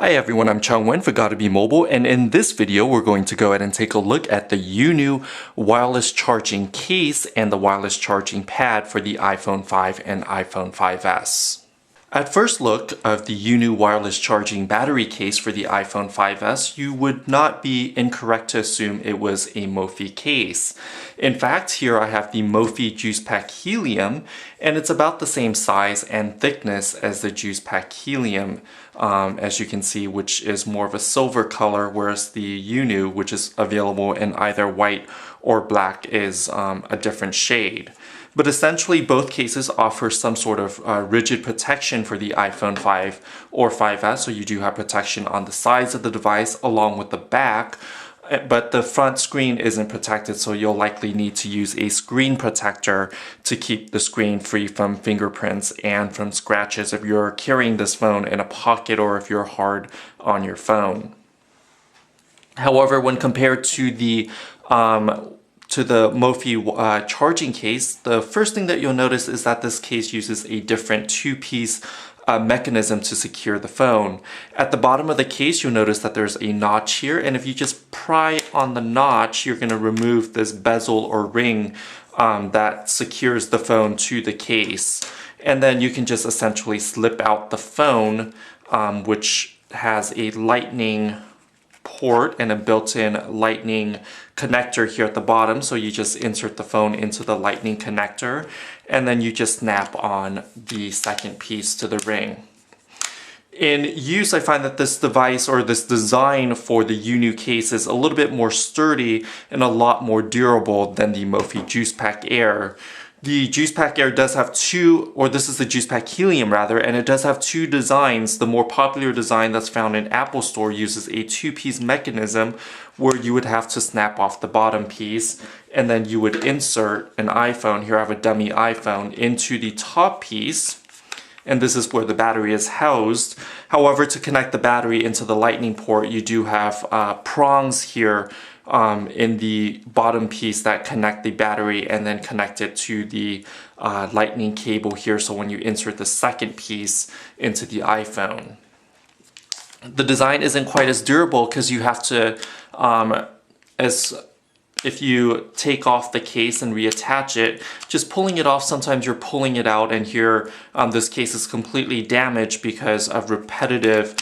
Hi everyone, I'm Chung Wen for Gotta Be Mobile, and in this video we're going to go ahead and take a look at the UNOO wireless charging case and the wireless charging pad for the iPhone 5 and iPhone 5S. At first look of the UNOO wireless charging battery case for the iPhone 5S, you would not be incorrect to assume it was a Mophie case. In fact, here I have the Mophie JuicePak Helium, and it's about the same size and thickness as the JuicePak Helium, as you can see, which is more of a silver color, whereas the UNOO, which is available in either white or black, is a different shade. But essentially, both cases offer some sort of rigid protection for the iPhone 5 or 5S, so you do have protection on the sides of the device along with the back, but the front screen isn't protected, so you'll likely need to use a screen protector to keep the screen free from fingerprints and from scratches if you're carrying this phone in a pocket or if you're hard on your phone. However, when compared to the Mophie charging case, the first thing that you'll notice is that this case uses a different two-piece mechanism to secure the phone. At the bottom of the case, you'll notice that there's a notch here, and if you just pry on the notch, you're going to remove this bezel or ring that secures the phone to the case. And then you can just essentially slip out the phone, which has a lightning port and a built-in lightning connector here at the bottom. So you just insert the phone into the lightning connector and then you just snap on the second piece to the ring. In use, I find that this device or this design for the UNOO case is a little bit more sturdy and a lot more durable than the Mophie JuicePak Air. The JuicePak Air does have two, or this is the JuicePak Helium rather, and it does have two designs. The more popular design that's found in Apple Store uses a two-piece mechanism where you would have to snap off the bottom piece and then you would insert an iPhone, here I have a dummy iPhone, into the top piece, and this is where the battery is housed. However, to connect the battery into the lightning port, you do have prongs here in the bottom piece that connect the battery and then connect it to the lightning cable here, so when you insert the second piece into the iPhone. The design isn't quite as durable because you have to, if you take off the case and reattach it, just pulling it off, sometimes you're pulling it out, and here this case is completely damaged because of repetitive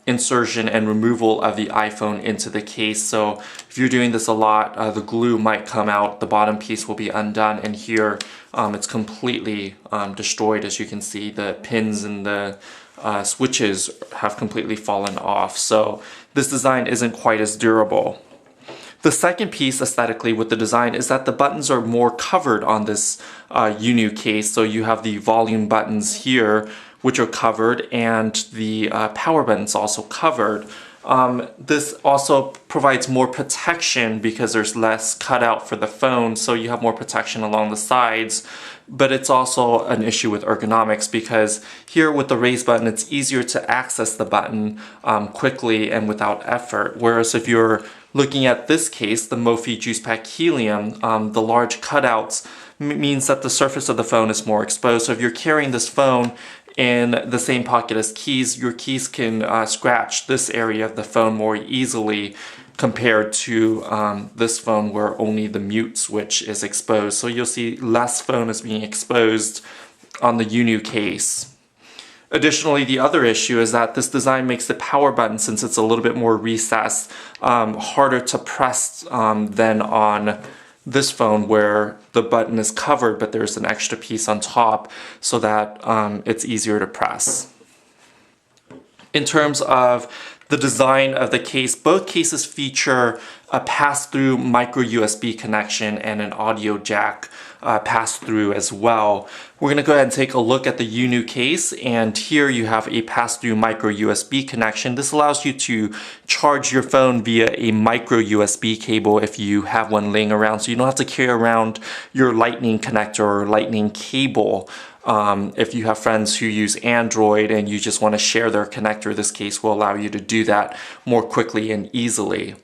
insertion and removal of the iPhone into the case. So if you're doing this a lot, the glue might come out, the bottom piece will be undone, and here it's completely destroyed. As you can see, the pins and the switches have completely fallen off. So this design isn't quite as durable. The second piece aesthetically with the design is that the buttons are more covered on this UNOO case. So you have the volume buttons here, which are covered, and the power buttons also covered. This also provides more protection because there's less cutout for the phone, so you have more protection along the sides. But it's also an issue with ergonomics because here with the raise button, it's easier to access the button quickly and without effort. Whereas if you're looking at this case, the Mophie JuicePak Helium, the large cutouts means that the surface of the phone is more exposed. So if you're carrying this phone in the same pocket as keys, your keys can scratch this area of the phone more easily compared to this phone where only the mute switch is exposed. So you'll see less phone is being exposed on the UNOO case. Additionally, the other issue is that this design makes the power button, since it's a little bit more recessed, harder to press than on this phone where the button is covered but there's an extra piece on top so that it's easier to press. In terms of the design of the case, both cases feature a pass-through micro USB connection and an audio jack pass-through as well. We're going to go ahead and take a look at the UNOO case, and here you have a pass-through micro USB connection. This allows you to charge your phone via a micro USB cable if you have one laying around, so you don't have to carry around your lightning connector or lightning cable. If you have friends who use Android and you just want to share their connector, this case will allow you to do that more quickly and easily.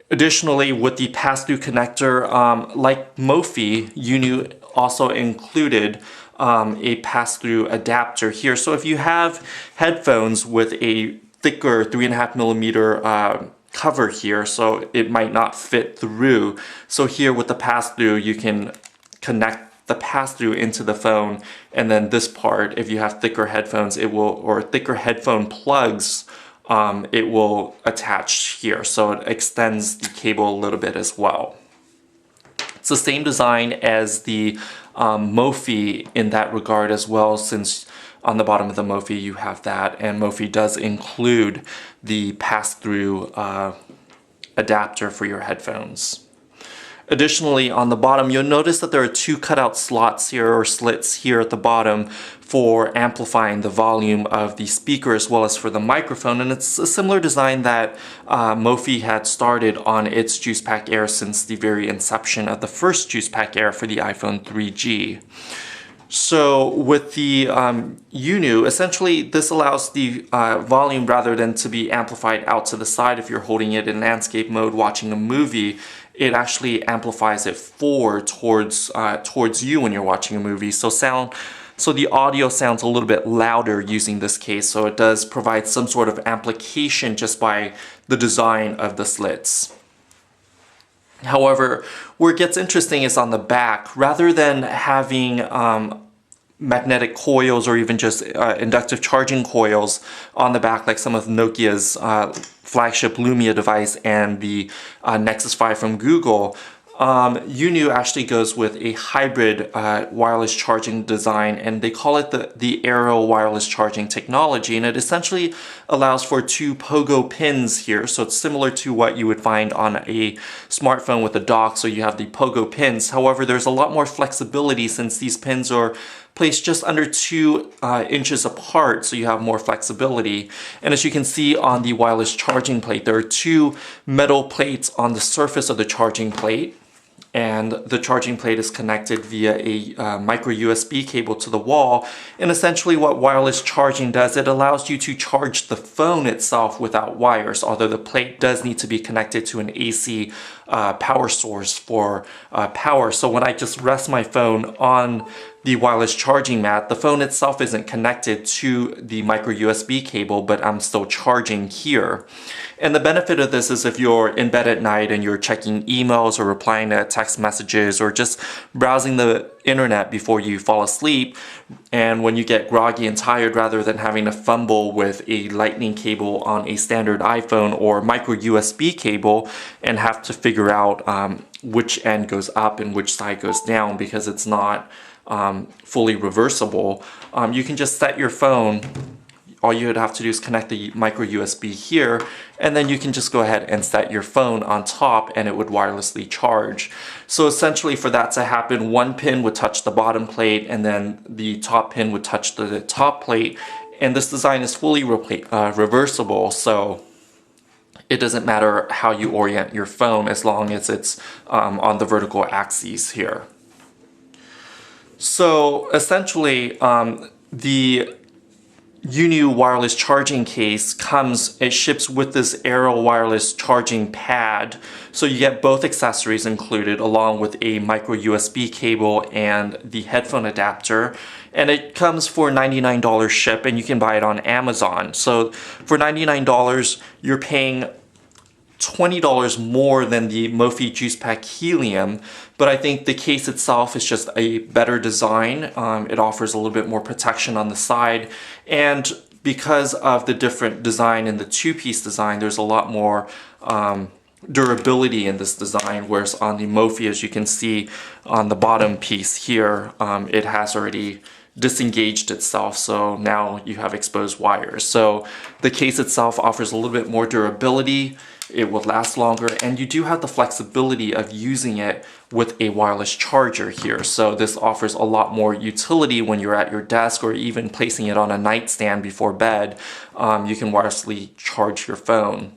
Additionally, with the pass-through connector, like Mophie, UNOO also included a pass-through adapter here. So if you have headphones with a thicker 3.5mm cover here, so it might not fit through. So here with the pass-through, you can connect the pass-through into the phone, and then this part, if you have thicker headphones, it will, or thicker headphone plugs, it will attach here, so it extends the cable a little bit as well. It's the same design as the Mophie in that regard as well, since on the bottom of the Mophie you have that, and Mophie does include the pass-through adapter for your headphones. Additionally, on the bottom, you'll notice that there are two cutout slots here, or slits here at the bottom, for amplifying the volume of the speaker as well as for the microphone. And it's a similar design that Mophie had started on its JuicePak Air since the very inception of the first JuicePak Air for the iPhone 3G. So with the UNOO, essentially this allows the volume, rather than to be amplified out to the side if you're holding it in landscape mode watching a movie, it actually amplifies it forward towards you when you're watching a movie. So the audio sounds a little bit louder using this case, so it does provide some sort of amplification just by the design of the slits. However, where it gets interesting is on the back. Rather than having magnetic coils or even just inductive charging coils on the back like some of Nokia's flagship Lumia device and the Nexus 5 from Google, UNOO actually goes with a hybrid wireless charging design, and they call it the Aero wireless charging technology, and it essentially allows for two pogo pins here. So it's similar to what you would find on a smartphone with a dock, so you have the pogo pins. However, there's a lot more flexibility since these pins are placed just under 2 inches apart, so you have more flexibility. And as you can see on the wireless charging plate, there are 2 metal plates on the surface of the charging plate, and the charging plate is connected via a micro USB cable to the wall. And essentially what wireless charging does, it allows you to charge the phone itself without wires, although the plate does need to be connected to an AC power source for power. So when I just rest my phone on the wireless charging mat, the phone itself isn't connected to the micro USB cable, but I'm still charging here. And the benefit of this is if you're in bed at night and you're checking emails or replying to text messages or just browsing the internet before you fall asleep, and when you get groggy and tired, rather than having to fumble with a lightning cable on a standard iPhone or micro USB cable and have to figure out which end goes up and which side goes down because it's not fully reversible, you can just set your phone. All you would have to do is connect the micro USB here, and then you can just go ahead and set your phone on top and it would wirelessly charge. So essentially for that to happen, one pin would touch the bottom plate and then the top pin would touch the top plate. And this design is fully reversible, so it doesn't matter how you orient your phone as long as it's on the vertical axes here. So essentially the UNOO wireless charging case it ships with this Aero wireless charging pad. So you get both accessories included along with a micro USB cable and the headphone adapter. And it comes for $99 ship, and you can buy it on Amazon. So for $99, you're paying $20 more than the Mophie JuicePak Helium, but I think the case itself is just a better design. It offers a little bit more protection on the side, and because of the different design in the two-piece design, there's a lot more durability in this design, whereas on the Mophie, as you can see on the bottom piece here, it has already disengaged itself, so now you have exposed wires. So the case itself offers a little bit more durability, it will last longer, and you do have the flexibility of using it with a wireless charger here. So this offers a lot more utility when you're at your desk or even placing it on a nightstand before bed. You can wirelessly charge your phone.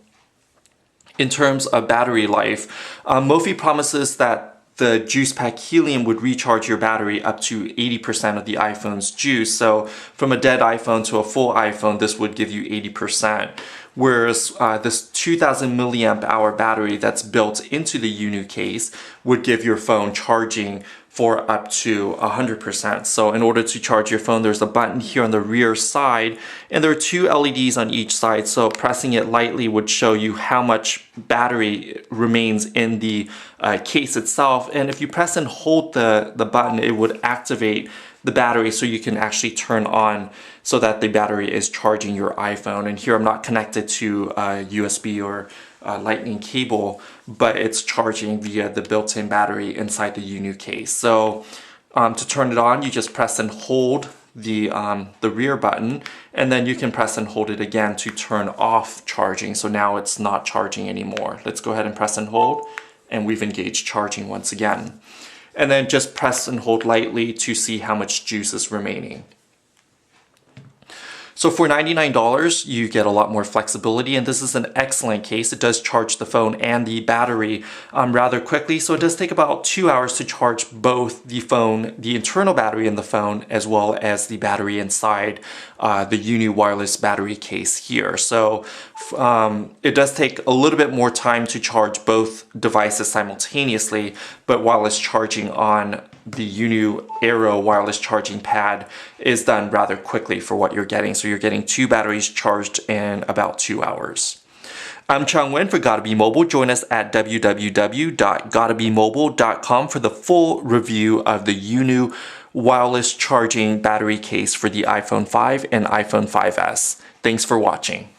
In terms of battery life, Mophie promises that the JuicePak Helium would recharge your battery up to 80% of the iPhone's juice. So from a dead iPhone to a full iPhone, this would give you 80%. Whereas this 2000 milliamp hour battery that's built into the UNOO case would give your phone charging for up to 100%. So in order to charge your phone, there's a button here on the rear side, and there are two LEDs on each side. So pressing it lightly would show you how much battery remains in the case itself. And if you press and hold the button, it would activate the battery so you can actually turn on so that the battery is charging your iPhone. And here I'm not connected to a USB or lightning cable, but it's charging via the built-in battery inside the UNIU case. So to turn it on, you just press and hold the rear button, and then you can press and hold it again to turn off charging. So now it's not charging anymore. Let's go ahead and press and hold, and we've engaged charging once again. And then just press and hold lightly to see how much juice is remaining. So for $99, you get a lot more flexibility, and this is an excellent case. It does charge the phone and the battery rather quickly. So it does take about 2 hours to charge both the phone, the internal battery in the phone, as well as the battery inside the UNIU wireless battery case here. So it does take a little bit more time to charge both devices simultaneously, but wireless charging on the UNIU Aero wireless charging pad is done rather quickly for what you're getting. So you're getting two batteries charged in about 2 hours. I'm Chung Nguyen for Gotta Be Mobile. Join us at www.gottabemobile.com for the full review of the UNIU wireless charging battery case for the iPhone 5 and iPhone 5S. Thanks for watching.